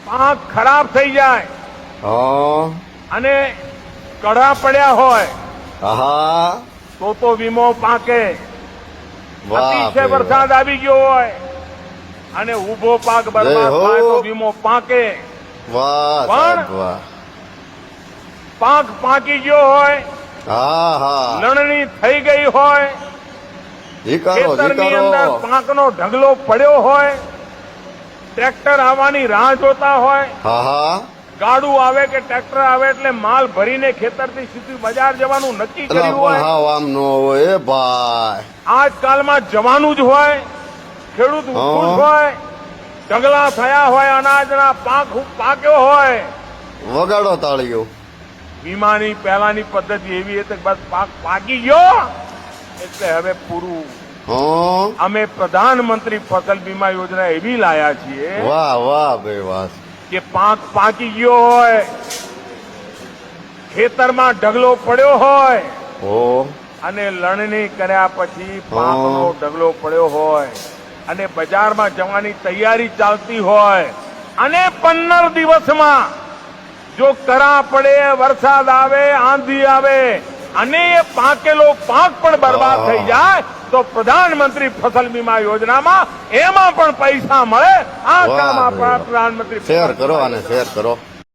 પાક ખરાબ થઈ જાય હા અને કડા પડ્યા હોય હા તો વીમો પાકે. વાહ અતિશય ભાઈ વરસાદ આવી ગયો હોય અને ઉભો પાક બરબાદ જય હો. થાય તો વીમો પાકે. વાહ પણ સાહેબ વાહ પાક પાકી ગયો હોય, હા હા લણણી થઈ ગઈ હોય, ઝીકારો ખેતરની અંદર ઝીકારો પાકનો ઢગલો પડ્યો હોય, ટ્રેક્ટર આવવાની રાહ જોતા હોય, હા હા ગાડું આવે કે ટ્રેક્ટર આવે એટલે માલ ભરીને ખેતરથી સીધું બજાર જવાનું નક્કી એટલે કર્યું પણ હોય. હાવ આમ નો હોય એ ભાઈ આજકાલમાં જવાનું જ હોય, ખેડૂત ખુશ હોય, ઢગલા થયા હોય, અનાજના પાક પાક્યો હોય. વગાડો તાળીઓ વીમાની પહેલાની પદ્ધતિ એવી હતી કે બસ પાક પાકી ગયો એટલે હવે પૂરું. હા અમે પ્રધાનમંત્રી ફસલ બીમા યોજના એવી લાયા છીએ વાહ વાહ ભાઈ વાહ કે પાક પાકી ગયો હોય, ખેતરમાં ઢગલો પડ્યો હોય ઓ અને લણણી કર્યા પછી પાકનો ઢગલો પડ્યો હોય અને બજારમાં જવાની તૈયારી ચાલતી હોય અને 15 દિવસમાં જો કરા પડે, વરસાદ આવે, આંધી આવે અને એ પાકેલો પાક પણ બરબાદ થઈ જાય તો પ્રધાનમંત્રી ફસલ બીમા યોજનામાં એમાં પણ પૈસા મળે. આ વાહ કામ ભાઈ આપણા વાહ. પ્રધાનમંત્રી શેર કરો અને શેર કરો